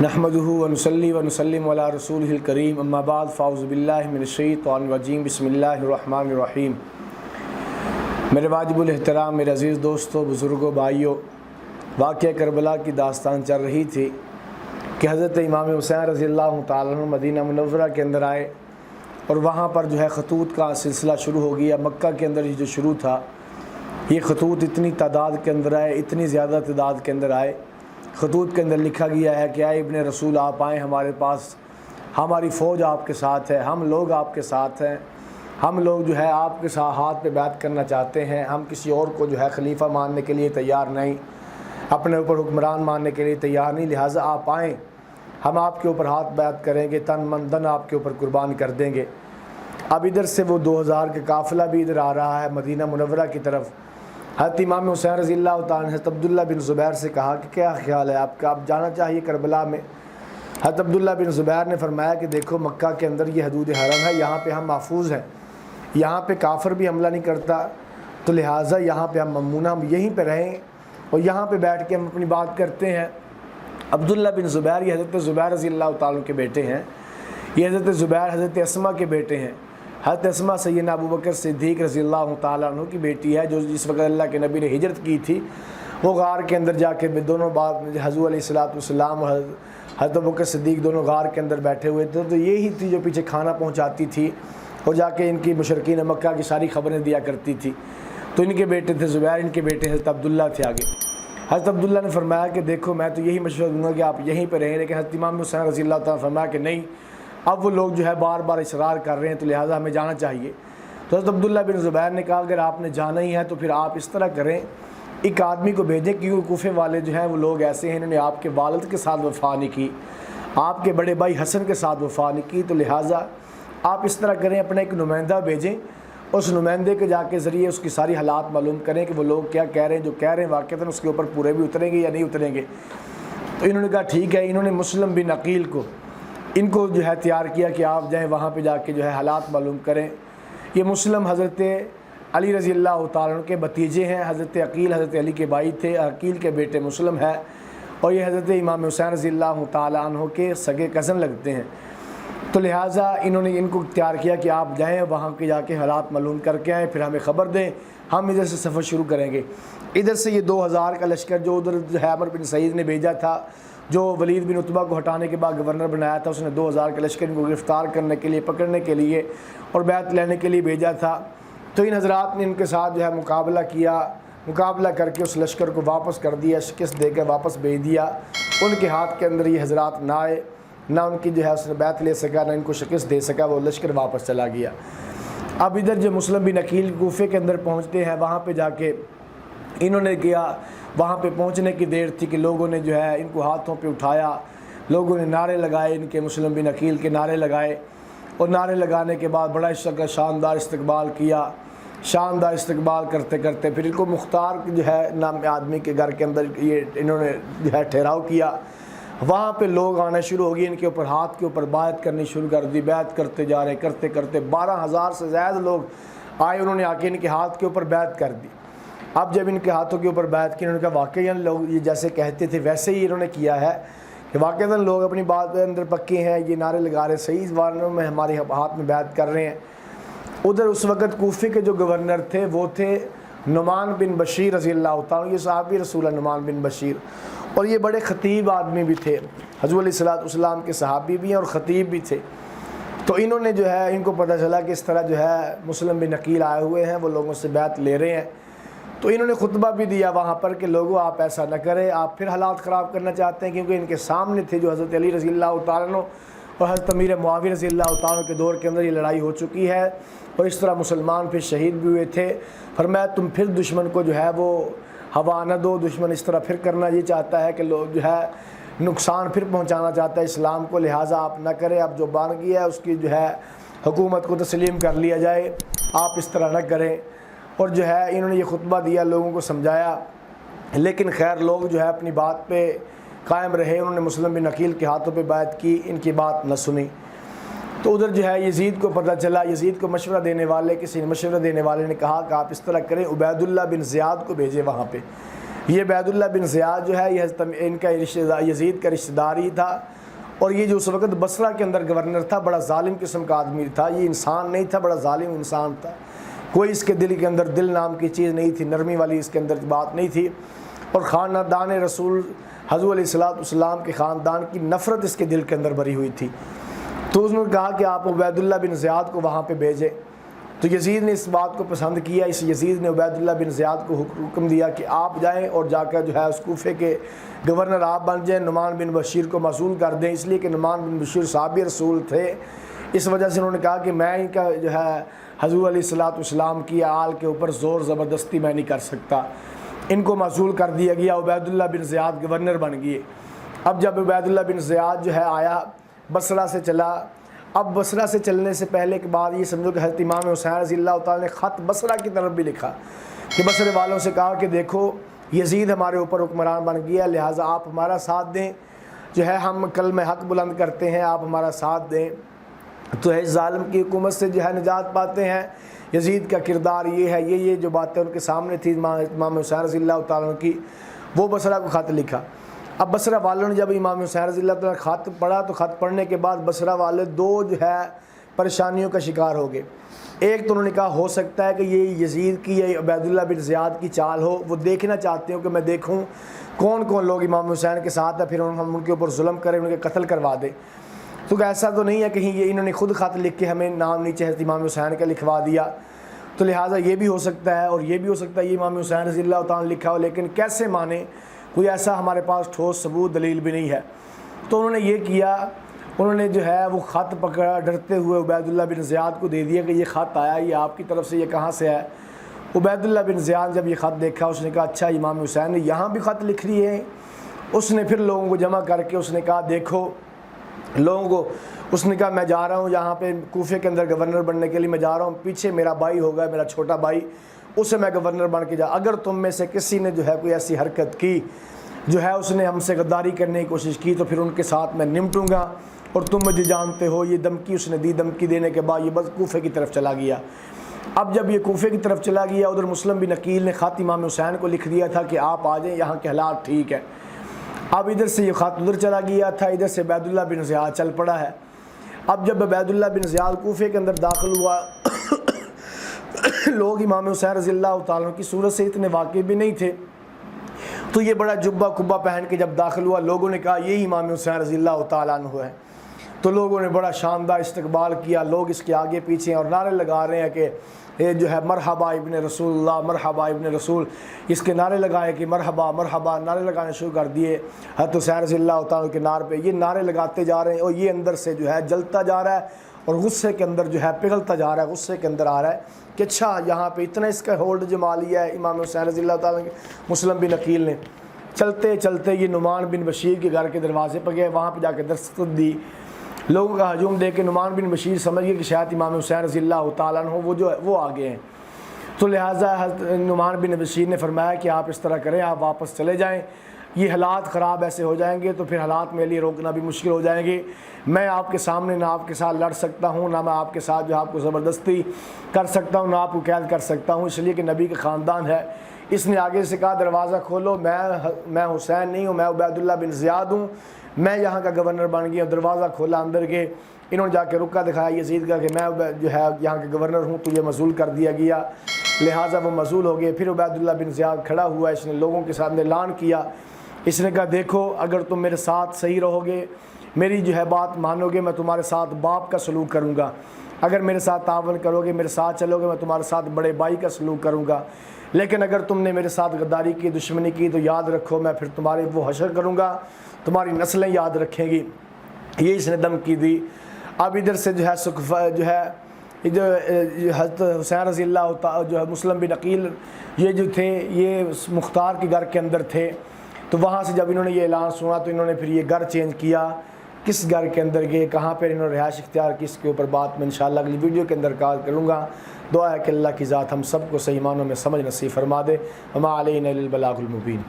نحمده ونصلي ونسلم على رسوله الكريم اما بعد فاعوذ باللہ من الشیطان الرجیم بسم اللہ الرحمن الرحیم۔ میرے واجب الاحترام میرے عزیز دوستوں، بزرگوں، بھائیوں، واقعہ کربلا کی داستان چل رہی تھی کہ حضرت امام حسین رضی اللہ تعالیٰ عنہ مدینہ منورہ کے اندر آئے اور وہاں پر جو ہے خطوط کا سلسلہ شروع ہو گیا۔ مکہ کے اندر جو شروع تھا، یہ خطوط اتنی تعداد کے اندر آئے، اتنی زیادہ تعداد کے اندر آئے۔ خطوط کے اندر لکھا گیا ہے کہ اے ابن رسول آپ آئیں ہمارے پاس، ہماری فوج آپ کے ساتھ ہے، ہم لوگ آپ کے ساتھ ہیں، ہم لوگ جو ہے آپ کے ساتھ ہاتھ پہ بیعت کرنا چاہتے ہیں، ہم کسی اور کو جو ہے خلیفہ ماننے کے لیے تیار نہیں، اپنے اوپر حکمران ماننے کے لیے تیار نہیں، لہٰذا آپ آئیں، ہم آپ کے اوپر ہاتھ بیعت کریں گے، تن من دن آپ کے اوپر قربان کر دیں گے۔ اب ادھر سے وہ 2000 کا قافلہ بھی ادھر آ رہا ہے مدینہ منورہ کی طرف۔ حضرت امام حسین رضی اللہ تعالیٰ عنہ حضرت عبداللہ بن زبیر سے کہا کہ کیا خیال ہے آپ کا، آپ جانا چاہیے کربلا میں؟ حضرت عبداللہ بن زبیر نے فرمایا کہ دیکھو مکہ کے اندر یہ حدود حرم ہے، یہاں پہ ہم محفوظ ہیں، یہاں پہ کافر بھی حملہ نہیں کرتا، تو لہٰذا یہاں پہ ہم ممنونہ، ہم یہیں پہ رہیں اور یہاں پہ بیٹھ کے ہم اپنی بات کرتے ہیں۔ عبداللہ بن زبیر یہ حضرت زبیر رضی اللہ تعالیٰ عنہ کے بیٹے ہیں، یہ حضرت زبیر حضرت اسما کے بیٹے ہیں۔ حضرت اسما سیدنا ابو بکر صدیق رضی اللہ تعالیٰ عنہ کی بیٹی ہے، جو جس وقت اللہ کے نبی نے ہجرت کی تھی، وہ غار کے اندر جا کے دونوں بات حضور علیہ السلام اور حضرت ابو بکر صدیق دونوں غار کے اندر بیٹھے ہوئے تھے، تو یہی تھی جو پیچھے کھانا پہنچاتی تھی اور جا کے ان کی مشرکین مکہ کی ساری خبریں دیا کرتی تھی۔ تو ان کے بیٹے تھے زبیر، ان کے بیٹے حضرت عبداللہ تھے آگے۔ حضرت عبداللہ نے فرمایا کہ دیکھو میں تو یہی مشورہ دوں گا کہ آپ یہیں پہ رہیں، لیکن حضرت امام حسین رضی اللہ تعالیٰ نے فرمایا کہ نہیں، اب وہ لوگ جو ہے بار بار اصرار کر رہے ہیں، تو لہٰذا ہمیں جانا چاہیے۔ تو حضرت عبداللہ بن زبیر نے کہا اگر آپ نے جانا ہی ہے تو پھر آپ اس طرح کریں، ایک آدمی کو بھیجیں، کیونکہ کوفے والے جو ہیں وہ لوگ ایسے ہیں، انہوں نے آپ کے والد کے ساتھ وفا نہیں کی، آپ کے بڑے بھائی حسن کے ساتھ وفا نہیں کی، تو لہٰذا آپ اس طرح کریں، اپنا ایک نمائندہ بھیجیں، اس نمائندے کے جا کے ذریعے اس کی ساری حالات معلوم کریں کہ وہ لوگ کیا کہہ رہے ہیں، جو کہہ رہے ہیں واقعتاً اس کے اوپر پورے بھی اتریں گے یا نہیں اتریں گے۔ تو انہوں نے کہا ٹھیک ہے۔ انہوں نے مسلم بن عقیل کو ان کو جو ہے تیار کیا کہ آپ جائیں وہاں پہ جا کے جو ہے حالات معلوم کریں۔ یہ مسلم حضرت علی رضی اللہ تعالیٰ عنہ کے بھتیجے ہیں، حضرت عقیل حضرت علی کے بھائی تھے، عقیل کے بیٹے مسلم ہے، اور یہ حضرت امام حسین رضی اللہ تعالیٰ عنہ کے سگے کزن لگتے ہیں۔ تو لہٰذا انہوں نے ان کو تیار کیا کہ آپ جائیں وہاں کے جا کے حالات معلوم کر کے آئیں، پھر ہمیں خبر دیں، ہم ادھر سے سفر شروع کریں گے۔ ادھر سے یہ 2000 کا لشکر جو ادھر عمر بن سعید نے بھیجا تھا، جو ولید بن عتبہ کو ہٹانے کے بعد گورنر بنایا تھا، اس نے 2000 کے لشکر کو گرفتار کرنے کے لیے، پکڑنے کے لیے اور بیعت لینے کے لیے بھیجا تھا۔ تو ان حضرات نے ان کے ساتھ جو ہے مقابلہ کیا، مقابلہ کر کے اس لشکر کو واپس کر دیا، شکست دے کے واپس بھیج دیا۔ ان کے ہاتھ کے اندر یہ حضرات نہ آئے، نہ ان کی جو ہے اس نے بیعت لے سکا، نہ ان کو شکست دے سکا، وہ لشکر واپس چلا گیا۔ اب ادھر جو مسلم بن عقیل کوفے کے اندر پہنچتے ہیں، وہاں پہ جا کے انہوں نے کیا، وہاں پہ پہنچنے کی دیر تھی کہ لوگوں نے جو ہے ان کو ہاتھوں پہ اٹھایا، لوگوں نے نعرے لگائے، ان کے مسلم بن عقیل کے نعرے لگائے، اور نعرے لگانے کے بعد بڑا شاندار استقبال کیا۔ شاندار استقبال کرتے کرتے پھر ان کو مختار جو ہے نام آدمی کے گھر کے اندر یہ انہوں نے جو ہے ٹھہراؤ کیا۔ وہاں پہ لوگ آنا شروع ہو گئے، ان کے اوپر ہاتھ کے اوپر بیعت کرنی شروع کر دی، بیعت کرتے جا رہے، کرتے کرتے 12000 سے زیادہ لوگ آئے، انہوں نے آ کے ان کے ہاتھ کے اوپر بیعت کر دی۔ اب جب ان کے ہاتھوں کے اوپر بیعت کی، انہوں نے کہا واقعی لوگ یہ جیسے کہتے تھے ویسے ہی انہوں نے کیا ہے، کہ واقعی لوگ اپنی بات کے اندر پکے ہیں، یہ نعرے لگا رہے، صحیح زبانوں میں ہمارے ہاتھ میں بیعت کر رہے ہیں۔ ادھر اس وقت کوفے کے جو گورنر تھے وہ تھے نعمان بن بشیر رضی اللہ تعالیٰ، یہ صحابی رسول اللہ نعمان بن بشیر، اور یہ بڑے خطیب آدمی بھی تھے، حضور علیہ السلام کے صحابی بھی ہیں اور خطیب بھی تھے۔ تو انہوں نے جو ہے ان کو پتہ چلا کہ اس طرح جو ہے مسلم بن عقیل آئے ہوئے ہیں، وہ لوگوں سے بیعت لے رہے ہیں، تو انہوں نے خطبہ بھی دیا وہاں پر کہ لوگوں آپ ایسا نہ کریں، آپ پھر حالات خراب کرنا چاہتے ہیں، کیونکہ ان کے سامنے تھے جو حضرت علی رضی اللہ تعالیٰ عنہ اور حضرت امیر معاویہ رضی اللہ تعالیٰ عنہ کے دور کے اندر یہ لڑائی ہو چکی ہے، اور اس طرح مسلمان پھر شہید بھی ہوئے تھے۔ فرمایا تم پھر دشمن کو جو ہے وہ ہوا نہ دو، دشمن اس طرح پھر کرنا یہ چاہتا ہے کہ لوگ جو ہے نقصان پھر پہنچانا چاہتا ہے اسلام کو، لہٰذا آپ نہ کریں، اب جو بن گیا ہے اس کی جو ہے حکومت کو تسلیم کر لیا جائے، آپ اس طرح نہ کریں۔ اور جو ہے انہوں نے یہ خطبہ دیا، لوگوں کو سمجھایا، لیکن خیر لوگ جو ہے اپنی بات پہ قائم رہے، انہوں نے مسلم بن عقیل کے ہاتھوں پہ بیعت کی، ان کی بات نہ سنی۔ تو ادھر جو ہے یزید کو پتہ چلا، یزید کو مشورہ دینے والے کسی نے مشورہ دینے والے نے کہا کہ آپ اس طرح کریں، عبید اللہ بن زیاد کو بھیجیں وہاں پہ، یہ عبید اللہ بن زیاد جو ہے یہ ان کا یزید کا رشتہ دار ہی تھا، اور یہ جو اس وقت بصرہ کے اندر گورنر تھا بڑا ظالم قسم کا آدمی تھا، یہ انسان نہیں تھا، بڑا ظالم انسان تھا، کوئی اس کے دل کے اندر دل نام کی چیز نہیں تھی، نرمی والی اس کے اندر بات نہیں تھی، اور خاندان رسول حضور علیہ السلام کے خاندان کی نفرت اس کے دل کے اندر بھری ہوئی تھی۔ تو اس نے کہا کہ آپ عبید اللہ بن زیاد کو وہاں پہ بھیجیں، تو یزید نے اس بات کو پسند کیا۔ اس یزید نے عبید اللہ بن زیاد کو حکم دیا کہ آپ جائیں اور جا کر جو ہے اس کوفے کے گورنر آپ بن جائیں، نعمان بن بشیر کو معزول کر دیں، اس لیے کہ نعمان بن بشیر صحابی رسول تھے، اس وجہ سے انہوں نے کہا کہ میں ان کا جو ہے حضور علیہ السلام کی آل کے اوپر زور زبردستی میں نہیں کر سکتا۔ ان کو معزول کر دیا گیا، عبید اللہ بن زیاد گورنر بن گئے۔ اب جب عبید اللہ بن زیاد جو ہے آیا بصرہ سے چلا، اب بصرہ سے چلنے سے پہلے کے بعد یہ سمجھو کہ حضرت امام حسین رضی اللہ تعالیٰ نے خط بصرہ کی طرف بھی لکھا کہ بصرے والوں سے کہا کہ دیکھو یزید ہمارے اوپر حکمران بن گیا، لہٰذا آپ ہمارا ساتھ دیں، جو ہے ہم کلمہ حق بلند کرتے ہیں، آپ ہمارا ساتھ دیں تو اس ظالم کی حکومت سے جو ہے نجات پاتے ہیں۔ یزید کا کردار یہ ہے، یہ جو باتیں ان کے سامنے تھی امام حسین رضی اللہ تعالیٰ کی، وہ بصرہ کو خط لکھا۔ اب بصرہ والوں نے جب امام حسین رضی اللہ تعالیٰ خط پڑھا تو خط پڑھنے کے بعد بصرہ والے دو جو ہے پریشانیوں کا شکار ہو گئے۔ ایک تو انہوں نے کہا ہو سکتا ہے کہ یہ یزید کی یا عبید اللہ بن زیاد کی چال ہو، وہ دیکھنا چاہتے ہوں کہ میں دیکھوں کون کون لوگ امام حسین کے ساتھ ہیں، پھر ہم ان کے اوپر ظلم کریں، ان کے قتل کروا دیں۔ تو ایسا تو نہیں ہے کہیں یہ انہوں نے خود خط لکھ کے ہمیں نام نیچے حضرت امام حسین کا لکھوا دیا، تو لہٰذا یہ بھی ہو سکتا ہے اور یہ بھی ہو سکتا ہے یہ امام حسین رضی اللہ تعالیٰ نے لکھا ہو، لیکن کیسے مانیں، کوئی ایسا ہمارے پاس ٹھوس ثبوت دلیل بھی نہیں ہے۔ تو انہوں نے یہ کیا، انہوں نے جو ہے وہ خط پکڑا، ڈرتے ہوئے عبید اللہ بن زیاد کو دے دیا کہ یہ خط آیا، یہ آپ کی طرف سے، یہ کہاں سے ہے؟ عبید اللہ بن زیاد جب یہ خط دیکھا اس نے کہا اچھا امام حسین نے یہاں بھی خط لکھ لیے ہیں۔ اس نے پھر لوگوں کو جمع کر کے اس نے کہا دیکھو لوگوں کو، اس نے کہا میں جا رہا ہوں یہاں پہ کوفے کے اندر گورنر بننے کے لیے، میں جا رہا ہوں، پیچھے میرا بھائی ہوگا، میرا چھوٹا بھائی، اسے میں گورنر بن کے اگر تم میں سے کسی نے جو ہے کوئی ایسی حرکت کی، جو ہے اس نے ہم سے غداری کرنے کی کوشش کی، تو پھر ان کے ساتھ میں نمٹوں گا، اور تم مجھے جانتے ہو۔ یہ دھمکی اس نے دی، دھمکی دینے کے بعد یہ بس کوفے کی طرف چلا گیا۔ اب جب یہ کوفے کی طرف چلا گیا، ادھر مسلم بن عقیل نے خط امام حسین کو لکھ دیا تھا کہ آپ آ جائیں، یہاں کے حالات ٹھیک ہے۔ اب ادھر سے یہ خط ادھر چلا گیا تھا، ادھر سے عبید اللہ بن زیاد چل پڑا ہے۔ اب جب عبید اللہ بن زیاد کوفے کے اندر داخل ہوا، لوگ امام حسین رضی اللہ تعالیٰ کی صورت سے اتنے واقف بھی نہیں تھے، تو یہ بڑا جبہ کبا پہن کے جب داخل ہوا، لوگوں نے کہا یہی امام حسین رضی اللہ تعالیٰ عنہ ہے۔ تو لوگوں نے بڑا شاندار استقبال کیا، لوگ اس کے آگے پیچھے اور نعرے لگا رہے ہیں کہ یہ جو ہے مرحبا ابن رسول اللہ، مرحبا ابن رسول، اس کے نعرے لگائے کہ مرحبا مرحبا، نعرے لگانے شروع کر دیے حضرت حسین رضی اللہ تعالیٰ کے نعرے پہ۔ یہ نعرے لگاتے جا رہے ہیں اور یہ اندر سے جو ہے جلتا جا رہا ہے اور غصے کے اندر جو ہے پگھلتا جا رہا ہے، غصے کے اندر آ رہا ہے کہ اچھا یہاں پہ اتنا اس کا ہولڈ جما لیا ہے امام حسین رضی اللہ تعالیٰ کے۔ مسلم بن عقیل نے چلتے چلتے یہ نعمان بن بشیر کے گھر کے دروازے پہ گئے، وہاں پہ جا کے دستخط دی، لوگوں کا ہجوم دے کے نعمان بن بشیر سمجھ گئے کہ شاید امام حسین رضی اللہ تعالیٰ عنہ وہ آگے ہیں۔ تو لہٰذا نعمان بن بشیر نے فرمایا کہ آپ اس طرح کریں، آپ واپس چلے جائیں، یہ حالات خراب ایسے ہو جائیں گے تو پھر حالات میرے لیے روکنا بھی مشکل ہو جائیں گے، میں آپ کے سامنے نہ آپ کے ساتھ لڑ سکتا ہوں، نہ میں آپ کے ساتھ جو آپ کو زبردستی کر سکتا ہوں، نہ آپ کو قید کر سکتا ہوں، اس لیے کہ نبی کا خاندان ہے۔ اس نے آگے سے کہا دروازہ کھولو، میں حسین نہیں ہوں، میں عبید اللہ بن زیاد ہوں، میں یہاں کا گورنر بن گیا۔ دروازہ کھولا، اندر گئے، انہوں نے جا کے رکا دکھایا یزید کا کہ میں جو ہے یہاں کا گورنر ہوں، تو یہ معزول کر دیا گیا، لہٰذا وہ معزول ہو گئے۔ پھر عبید اللہ بن زیاد کھڑا ہوا، اس نے لوگوں کے سامنے اعلان کیا، اس نے کہا دیکھو اگر تم میرے ساتھ صحیح رہو گے، میری جو ہے بات مانو گے، میں تمہارے ساتھ باپ کا سلوک کروں گا، اگر میرے ساتھ تعاون کرو گے، میرے ساتھ چلو گے، میں تمہارے ساتھ بڑے بھائی کا سلوک کروں گا، لیکن اگر تم نے میرے ساتھ غداری کی، دشمنی کی، تو یاد رکھو میں پھر تمہارے وہ حشر کروں گا، تمہاری نسلیں یاد رکھیں گی۔ یہ اس نے دھمکی دی۔ اب ادھر سے جو ہے جو ہے حضرت حسین رضی اللہ تعالیٰ جو ہے مسلم بن عقیل یہ جو تھے یہ مختار کے گھر کے اندر تھے، تو وہاں سے جب انہوں نے یہ اعلان سنا تو انہوں نے پھر یہ گھر چینج کیا، کس گھر کے اندر گئے، کہاں پر انہوں نے رہائش اختیار کی، اس کے اوپر بات میں انشاءاللہ اگلی ویڈیو کے اندر کار کروں گا۔ دعا ہے کہ اللہ کی ذات ہم سب کو صحیح معنوں میں سمجھ نصیب فرما دے۔ وما علینا الا البلاغ المبین۔